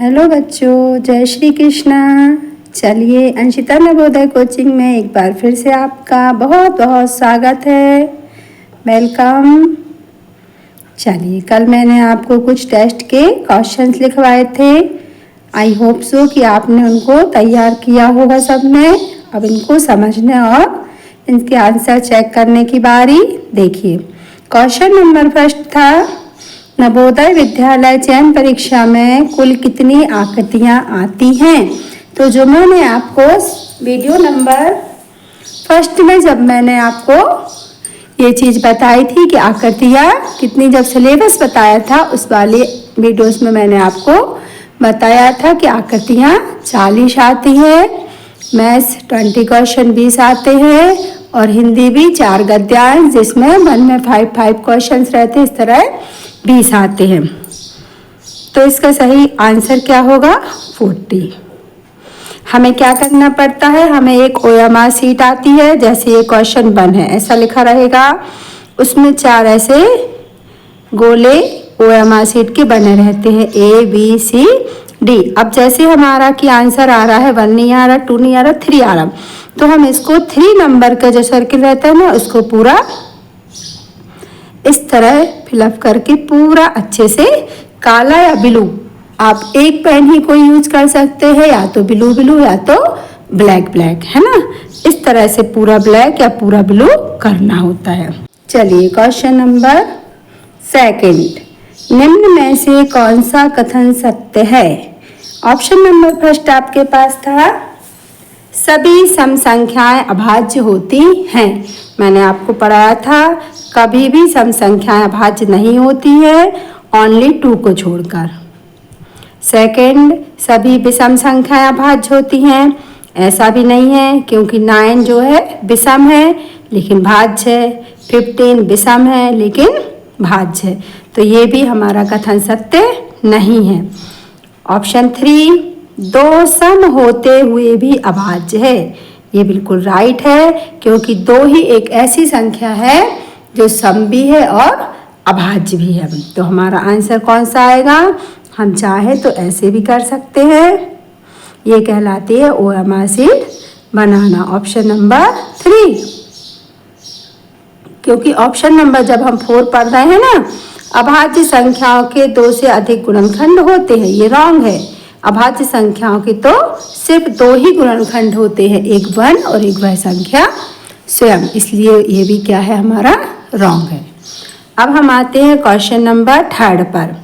Hello बच्चों, जय श्री कृष्णा। चलिए, अंशिता नवोदय कोचिंग में एक बार फिर से आपका बहुत बहुत स्वागत है। वेलकम। चलिए, कल मैंने आपको कुछ टेस्ट के क्वेश्चंस लिखवाए थे। आई होप सो कि आपने उनको तैयार किया होगा सबने। अब इनको समझने और इनके आंसर चेक करने की बारी। देखिए, क्वेश्चन नंबर फर्स्ट था, नवोदय विद्यालय चयन परीक्षा में कुल कितनी आकृतियाँ आती हैं। तो जो मैंने आपको वीडियो नंबर फर्स्ट में जब मैंने आपको ये चीज़ बताई थी कि आकृतियाँ कितनी, जब सिलेबस बताया था उस वाले वीडियोस में मैंने आपको बताया था कि आकृतियाँ 40 आती है, मैथ्स 20 क्वेश्चन 20 आते हैं और हिंदी भी 4 गद्यांश जिसमें 1 में 5 क्वेश्चन रहते हैं, इस तरह 20 आते हैं। तो इसका सही आंसर क्या होगा? 40। हमें क्या करना पड़ता है, हमें एक OMR शीट आती है, जैसे ये क्वेश्चन 1 है, ऐसा लिखा रहेगा, उसमें 4 ऐसे गोले OMR शीट के बने रहते हैं ABCD। अब जैसे हमारा कि आंसर आ रहा है 1 नहीं आ रहा, 2 नहीं आ रहा, 3 आ रहा, तो हम इसको 3 नंबर का जो सर्किल रहता है ना, उसको पूरा इस तरह फिलअप करके पूरा अच्छे से, काला या ब्लू, आप एक पेन ही कोई यूज कर सकते हैं, या तो ब्लू ब्लू या तो ब्लैक ब्लैक, है ना। इस तरह से पूरा ब्लैक या पूरा ब्लू करना होता है। चलिए, क्वेश्चन नंबर सेकंड, निम्न में से कौन सा कथन सत्य है। ऑप्शन नंबर फर्स्ट आपके पास था, सभी सम संख्याएं अभाज्य होती हैं। मैंने आपको पढ़ाया था, कभी भी सम संख्याएं अभाज्य नहीं होती है, ओनली 2 को छोड़कर। सेकंड, सभी विषम संख्याएं अभाज्य होती हैं। ऐसा भी नहीं है, क्योंकि 9 जो है विषम है लेकिन भाज्य है, 15 विषम है लेकिन भाज्य है, तो ये भी हमारा कथन सत्य नहीं है। ऑप्शन 3, 2 सम होते हुए भी अभाज्य है, ये बिल्कुल राइट है, क्योंकि 2 ही एक ऐसी संख्या है जो सम भी है और अभाज्य भी है। तो हमारा आंसर कौन सा आएगा? हम चाहे तो ऐसे भी कर सकते हैं, ये कहलाती है OMR शीट बनाना। ऑप्शन नंबर 3, क्योंकि ऑप्शन नंबर जब हम 4 पढ़ रहे हैं ना, अभाज्य संख्याओं के 2 से अधिक गुणनखंड होते हैं, ये रॉन्ग है। अभाज्य संख्याओं के तो सिर्फ 2 ही गुणनखंड होते हैं, एक 1 और एक वह संख्या स्वयं, इसलिए ये भी क्या है, हमारा रॉन्ग है। अब हम आते हैं क्वेश्चन नंबर 3 पर।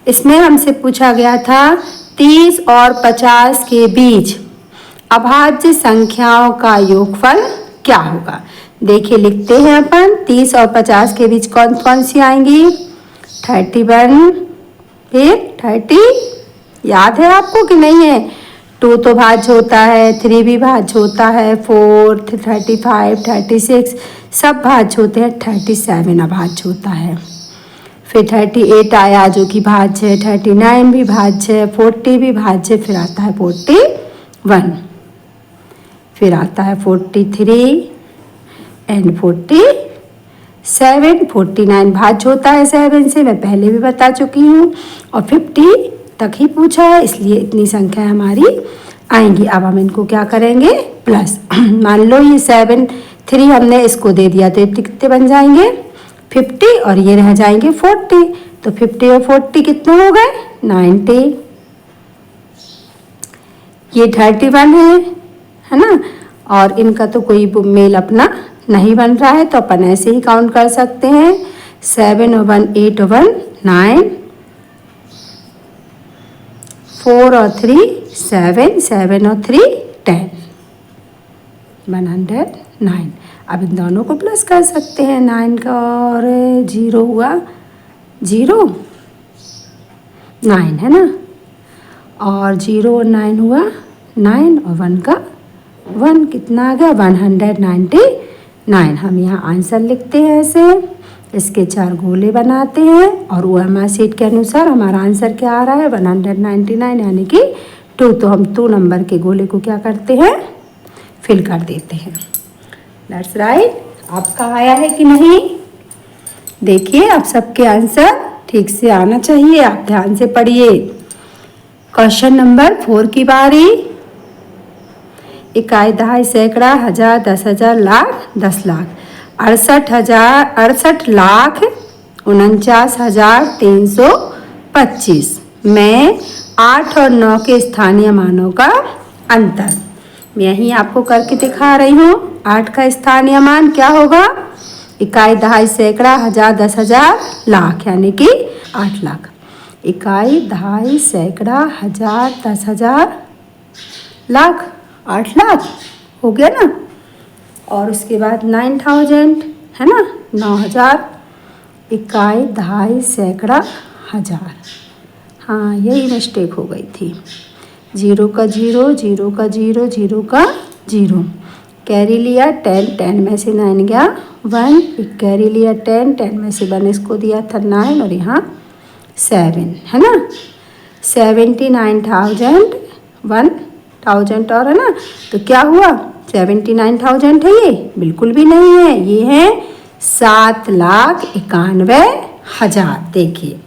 इसमें हमसे पूछा गया था 30 और 50 के बीच अभाज्य संख्याओं का योगफल क्या होगा। देखिए, लिखते हैं अपन, 30 और 50 के बीच कौन कौन सी आएंगी? 31, फिर 30, याद है आपको कि नहीं है? 2 तो भाज्य होता है, 3 भी भाज्य होता है, 4, 35, 36 सब भाज्य होते हैं, 37 अभाज्य होता है। फिर 38 आया जो कि भाज्य है, 39 भी भाज्य है, 40 भी भाज्य, फिर आता है 41, फिर आता है 43 एंड 47। 49 भाज्य होता है 7 से, मैं पहले भी बता चुकी हूँ, और 50 तक ही पूछा है, इसलिए इतनी संख्या हमारी आएंगी। अब हम इनको क्या करेंगे? प्लस। मान लो ये 7, 3 हमने इसको दे दिया, तो कितने बन जाएंगे? 50, और ये रह जाएंगे 40, तो 50 और 40 कितने हो गए? 90। ये 31 है ना, और इनका तो कोई मेल अपना नहीं बन रहा है, तो अपन ऐसे ही काउंट कर सकते हैं, 7 और 1 8 और 1 9, 4 और 3 7, 7 और 3 10, 109। अब इन दोनों को प्लस कर सकते हैं, 9 का और 0 हुआ 0, 9 है ना, और 0 और 9 हुआ 9, और 1 का 1 कितना आ गया? 199। हम यहाँ आंसर लिखते हैं ऐसे, इसके 4 गोले बनाते हैं, और OMR शीट के अनुसार हमारा आंसर क्या आ रहा है? 199, यानी कि 2। तो हम 2 नंबर के गोले को क्या करते हैं? फिल कर देते हैं। That's right. आपका आया है कि नहीं? देखिए, अब सबके आंसर ठीक से आना चाहिए, आप ध्यान से पढ़िए। क्वेश्चन नंबर 4 की बारी। इकाई, दहाई, सैकड़ा, हजार, 10,000, लाख, 10 लाख। 68,325 में 8 और 9 के स्थानीय मानों का अंतर। मैं यहीं आपको करके दिखा रही हूँ। 8 का स्थानीय मान क्या होगा? इकाई, दहाई, सैकड़ा, हजार, 10,000, लाख, यानी कि 8 लाख। इकाई, दहाई, सैकड़ा, हजार, 10,000, लाख, 8 लाख हो गया ना। और उसके बाद 9,000 है ना, 9,000। इकाई, दहाई, सैकड़ा, हजार। हाँ, यही मिस्टेक हो गई थी। 0 का 0, 0 का 0, 0 का 0। कैरी लिया 10, 10 में से 9 गया 1। कैरी लिया 10, 10 में से 1 इसको दिया था 9 और यहाँ 7 है ना। 79,000, 1,000 और है ना, तो क्या हुआ? 79,000 है ये? बिल्कुल भी नहीं है, ये है 7,91,000। देखिए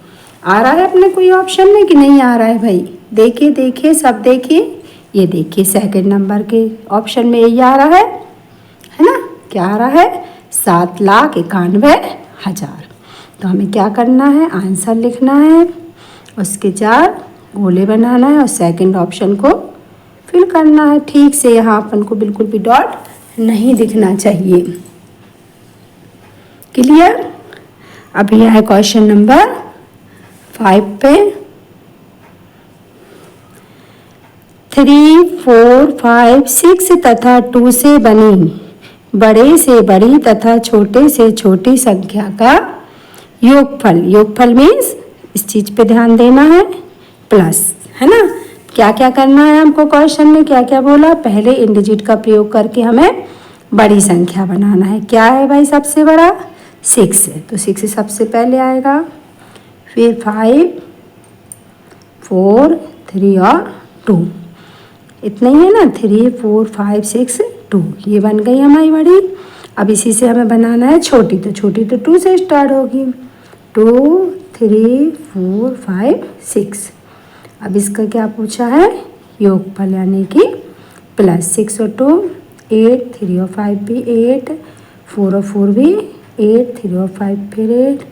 आ रहा है अपने कोई ऑप्शन में कि नहीं आ रहा है भाई? देखिए देखिए सब देखिए, ये देखिए सेकंड नंबर के ऑप्शन में यही आ रहा है ना। क्या आ रहा है? 7,91,000। तो हमें क्या करना है? आंसर लिखना है, उसके 4 गोले बनाना है और सेकंड ऑप्शन को फिल करना है ठीक से। यहाँ अपन को बिल्कुल भी डॉट नहीं दिखना चाहिए। क्लियर? अभी है क्वेश्चन नंबर 5 पे। 3, 4, 5, 6 तथा 2 से बनी बड़े से बड़ी तथा छोटे से छोटी संख्या का योगफल। योगफल मीन्स इस चीज पे ध्यान देना है, प्लस है ना। क्या क्या करना है हमको? क्वेश्चन में क्या क्या बोला? पहले इन डिजिट का प्रयोग करके हमें बड़ी संख्या बनाना है। क्या है भाई सबसे बड़ा? 6 है, तो 6 सबसे पहले आएगा। फिर 5, 4, 3 और 2, इतना ही है ना। 3, 4, 5, 6, 2, ये बन गई हमारी बड़ी। अब इसी से हमें बनाना है छोटी, तो छोटी तो 2 से स्टार्ट होगी। 2, 3, 4, 5, 6। अब इसका क्या पूछा है? योगफल, यानी कि प्लस। 6 और 2 8, 3 और 5 भी 8, 4 और 4 भी 8, 3 और 5 फिर 8,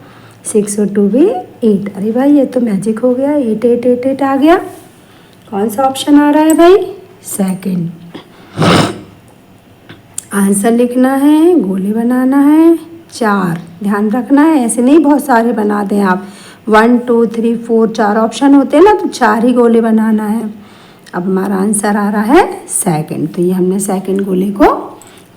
6 और 2 भी 8। अरे भाई ये तो मैजिक हो गया, 8, 8, 8, 8 आ गया। कौन सा ऑप्शन आ रहा है भाई? सेकंड। आंसर लिखना है, गोले बनाना है 4। ध्यान रखना है, ऐसे नहीं बहुत सारे बना दें आप। 1, 2, 3, 4 4 ऑप्शन होते हैं ना, तो 4 ही गोले बनाना है। अब हमारा आंसर आ रहा है सेकंड, तो ये हमने सेकंड गोले को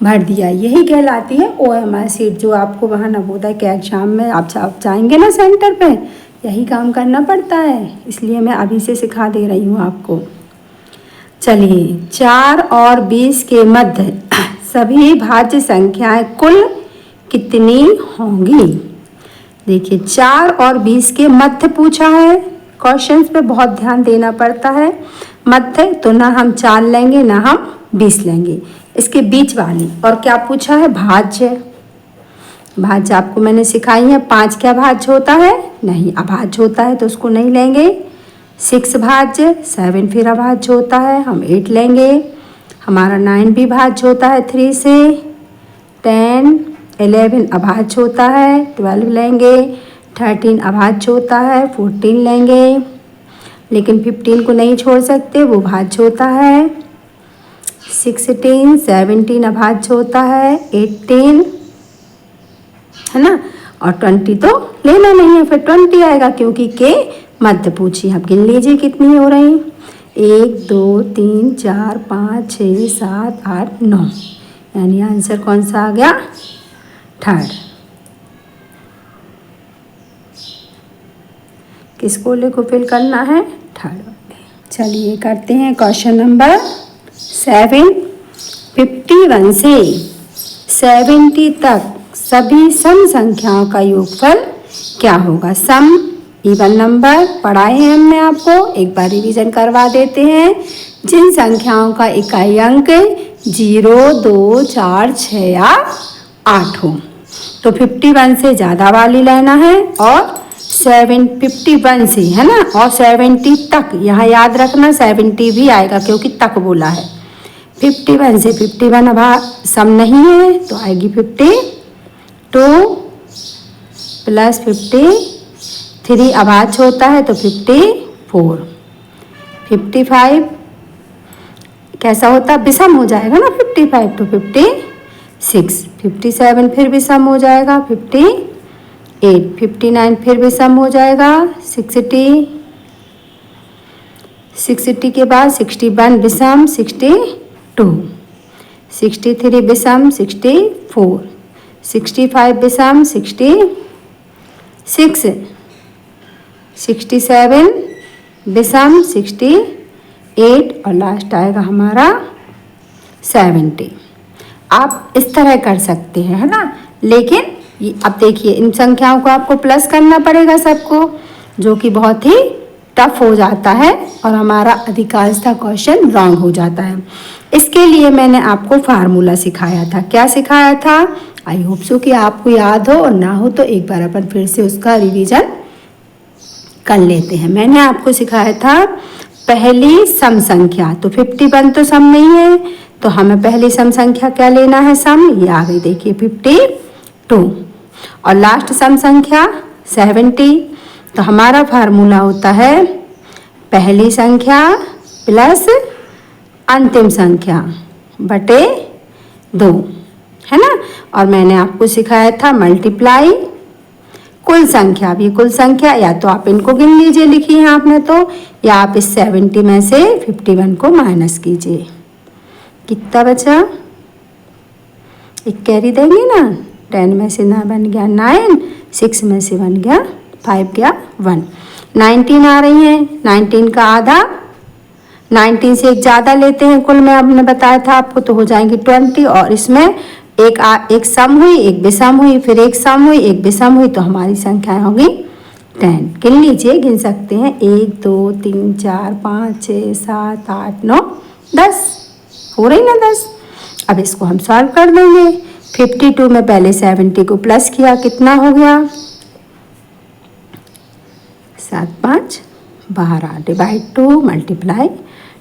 भर दिया। यही कहलाती है OMR सीट, जो आपको वहाँ नवोदय के एग्जाम में आप जाएंगे ना सेंटर पे, यही काम करना पड़ता है, इसलिए मैं अभी से सिखा दे रही हूँ आपको। चलिए, 4 और 20 के मध्य सभी भाज्य संख्याएं कुल कितनी होंगी? देखिए 4 और 20 के मध्य पूछा है। क्वेश्चंस पे बहुत ध्यान देना पड़ता है। मध्य तो ना हम 4 लेंगे ना हम 20 लेंगे, इसके बीच वाली। और क्या पूछा है? भाज्य। भाज्य आपको मैंने सिखाई है। 5 क्या भाज्य होता है? नहीं, अभाज्य होता है, तो उसको नहीं लेंगे। 6 भाज्य, 7 फिर अभाज्य होता है, हम 8 लेंगे। हमारा 9 भी भाज्य होता है 3 से। 10, 11 अभाज्य होता है, 12 लेंगे। 13 अभाज्य होता है, 14 लेंगे। लेकिन 15 को नहीं छोड़ सकते, वो भाज्य होता है। 16, 17 अभाज्य होता है, 18 है ना। और 20 तो लेना नहीं है, फिर 20 आएगा, क्योंकि के मध्य पूछी। आप गिन लीजिए कितनी हो रही। 1, 2, 3, 4, 5, 6, 7, 8, 9, यानी आंसर कौन सा आ गया? थर्ड। किस गोले को फिल करना है? थर्ड। चलिए करते हैं क्वेश्चन नंबर 7। 51 से 70 तक सभी सम संख्याओं का योगफल क्या होगा? सम इवन नंबर पढ़ाए हैं हमने आपको, एक बार रिवीजन करवा देते हैं। जिन संख्याओं का इकाई अंक 0, 2, 4, 6 या 8 हो, तो 51 से ज़्यादा वाली लेना है और 751 से, है ना, और 70 तक, यहाँ याद रखना 70 भी आएगा क्योंकि तक बोला है। 51 से 51 अब सम नहीं है तो आएगी 52 प्लस 53 आवाज होता है तो 54। 55 कैसा होता, विषम हो जाएगा ना, 55 तो 56। 57 फिर विषम हो जाएगा, 58। 59 फिर विषम हो जाएगा, 60। 60 के बाद 61 विषम, 62। 63 विषम, 64। 65 विषम, 66। 67 विषम, 68 और लास्ट आएगा हमारा 70। आप इस तरह कर सकते हैं, है ना। लेकिन अब देखिए इन संख्याओं को आपको प्लस करना पड़ेगा सबको, जो कि बहुत ही टफ हो जाता है और हमारा अधिकांशतः क्वेश्चन रॉन्ग हो जाता है। इसके लिए मैंने आपको फार्मूला सिखाया था। क्या सिखाया था? आई होप सो कि आपको याद हो, और ना हो तो एक बार अपन फिर से उसका रिवीजन कर लेते हैं। मैंने आपको सिखाया था पहली सम संख्या, तो 51 तो सम नहीं है, तो हमें पहली सम संख्या क्या लेना है, सम, ये आ गई देखिए 52, और लास्ट सम संख्या 70। तो हमारा फार्मूला होता है पहली संख्या प्लस अंतिम संख्या बटे 2, है ना। और मैंने आपको सिखाया था मल्टीप्लाई कुल संख्या, भी कुल संख्या, या तो आप इनको गिन लीजिए, लिखी है आपने तो, या आप इस 70 में से 51 को माइनस कीजिए। कितना बचा, एक कैरी देंगे ना, 10 में से 9 बन गया 9, 6 में से बन गया 5 गया 1, 19 आ रही है। 19 का आधा, 19 से एक ज़्यादा लेते हैं कुल में, आपने बताया था आपको, तो हो जाएंगी 20, और इसमें एक सम हुई, एक विषम हुई, फिर एक सम हुई, एक विषम हुई, तो हमारी संख्याएं होंगी 10। गिन लीजिए, गिन सकते हैं, 1 2 3 4 5 6 7 8 9 10, हो रही ना 10। अब इसको हम सॉल्व कर देंगे। 52 में पहले 70 को प्लस किया, कितना हो गया, 7 5 12, डिवाइड 2 मल्टीप्लाई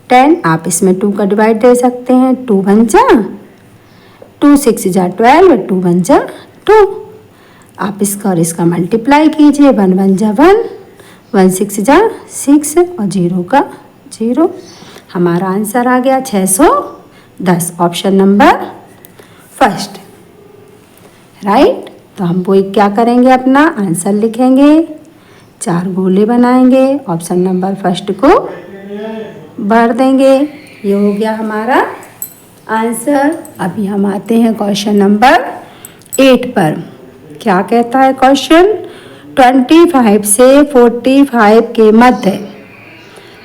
10। आप इसमें 2 का डिवाइड दे सकते हैं, 2 1 जा 2, 6 जा 12, 2 1 जा 2। आप इसका और इसका मल्टीप्लाई कीजिए, 1 1 जा 1, 1 6 जा 6 और 0 का 0। हमारा आंसर आ गया 610, ऑप्शन नंबर फर्स्ट, राइट। तो हम वो क्या करेंगे, अपना आंसर लिखेंगे, 4 गोले बनाएंगे, ऑप्शन नंबर फर्स्ट को भर देंगे। ये हो गया हमारा आंसर। अभी हम आते हैं क्वेश्चन नंबर 8 पर। क्या कहता है क्वेश्चन, 25 से 45 के मध्य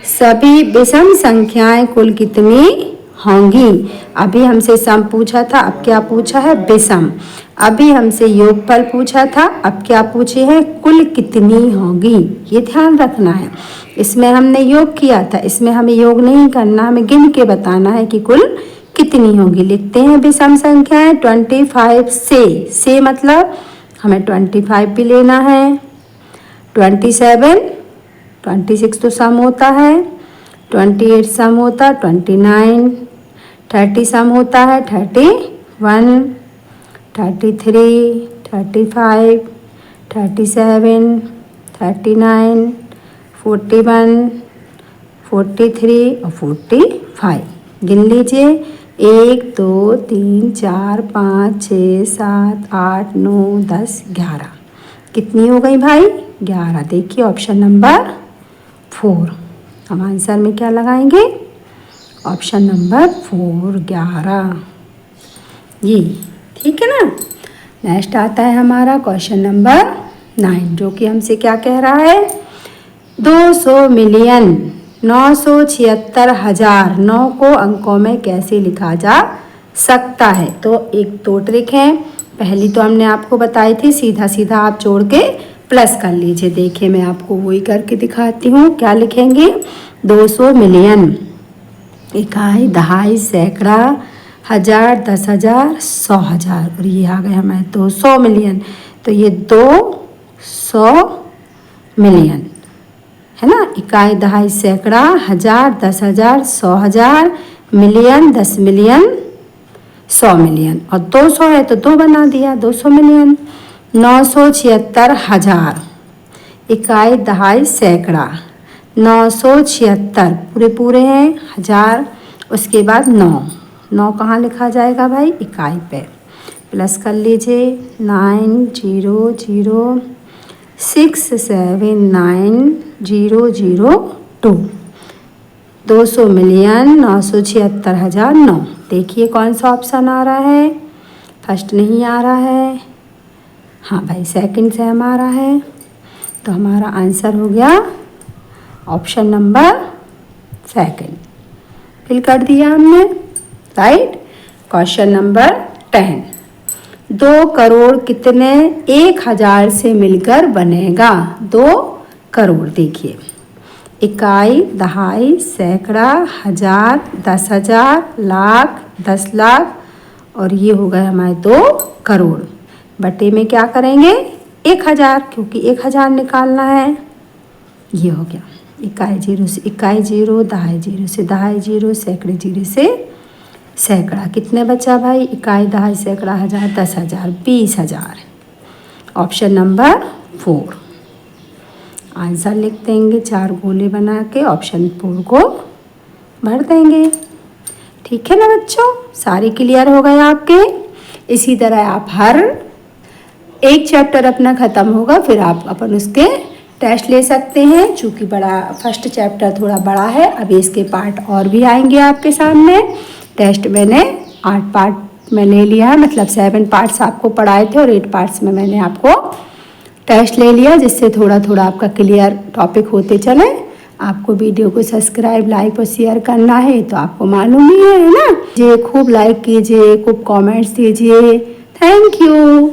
सभी विषम संख्याएं कुल कितनी होंगी। अभी हमसे सम पूछा था, अब क्या पूछा है, विषम। अभी हमसे योगफल पूछा था, अब क्या पूछे हैं, कुल कितनी होंगी। ये ध्यान रखना है, इसमें हमने योग किया था, इसमें हमें योग नहीं करना, हमें गिन के बताना है कि कुल कितनी होंगी। लिखते हैं विषम संख्याएं 25 से मतलब हमें 25 भी लेना है, 27, 26 तो सम होता है, 28 सम होता है, 29, 30 सम होता है, 31, 33, 35, 37, 39, 41, 43 और 45। गिन लीजिए, 1 2 3 4 5 6 7 8 9 10 11। कितनी हो गई भाई, 11। देखिए ऑप्शन नंबर 4, हम आंसर में क्या लगाएंगे, ऑप्शन नंबर 4 11, ये ठीक है ना। नेक्स्ट आता है हमारा क्वेश्चन नंबर 9, जो कि हमसे क्या कह रहा है, 200 मिलियन 976,000 9 को अंकों में कैसे लिखा जा सकता है। तो एक दो ट्रिक है, पहली तो हमने आपको बताई थी, सीधा सीधा आप जोड़ के प्लस कर लीजिए। देखिए मैं आपको वही करके दिखाती हूँ। क्या लिखेंगे, 200 मिलियन, इकाई, दहाई, सैकड़ा, हजार, 10,000, 100,000, और ये आ गया हमें 200 मिलियन। तो ये 200 मिलियन, है ना। इकाई, दहाई, सैकड़ा, हजार, 10,000, 100,000, मिलियन, 10 मिलियन, 100 मिलियन। और 200 है तो 2 बना दिया, 200 मिलियन। 976,000, इकाई, दहाई, सैकड़ा, 976 पूरे पूरे हैं, हजार, उसके बाद 9 कहाँ लिखा जाएगा भाई, इकाई पे। प्लस कर लीजिए, 9006790002, 200 मिलियन, 976,009। देखिए कौन सा ऑप्शन आ रहा है, फर्स्ट नहीं आ रहा है, हाँ भाई सेकंड से हमारा है। तो हमारा आंसर हो गया ऑप्शन नंबर सेकंड, फिल कर दिया हमने, राइट। क्वेश्चन नंबर 10, 2 करोड़ कितने 1,000 से मिलकर बनेगा। 2 करोड़, देखिए इकाई, दहाई, सैकड़ा, हजार, 10,000, लाख, 10 लाख, और ये हो गए हमारे 2 करोड़। बटे में क्या करेंगे 1,000, क्योंकि 1,000 निकालना है। ये हो गया इकाई जीरो से इकाई जीरो, दहाई जीरो से दहाई जीरो, सैकड़े जीरो से सैकड़ा। कितने बचा भाई, इकाई, दहाई, सैकड़ा, हजार, 10,000, 20,000। ऑप्शन नंबर 4 आंसर लिख देंगे, 4 गोले बना के ऑप्शन 4 को भर देंगे। ठीक है ना बच्चों, सारे क्लियर हो गए आपके। इसी तरह आप हर एक चैप्टर अपना ख़त्म होगा, फिर आप अपन उसके टेस्ट ले सकते हैं। चूँकि बड़ा फर्स्ट चैप्टर थोड़ा बड़ा है, अभी इसके पार्ट और भी आएंगे आपके सामने। टेस्ट मैंने 8 पार्ट में ले लिया है, मतलब 7 पार्ट्स आपको पढ़ाए थे और 8 पार्ट्स में मैंने आपको टेस्ट ले लिया, जिससे थोड़ा थोड़ा आपका क्लियर टॉपिक होते चले। आपको वीडियो को सब्सक्राइब, लाइक और शेयर करना है तो आपको मालूम ही है ना। जी खूब लाइक कीजिए, खूब कमेंट्स दीजिए। Thank you.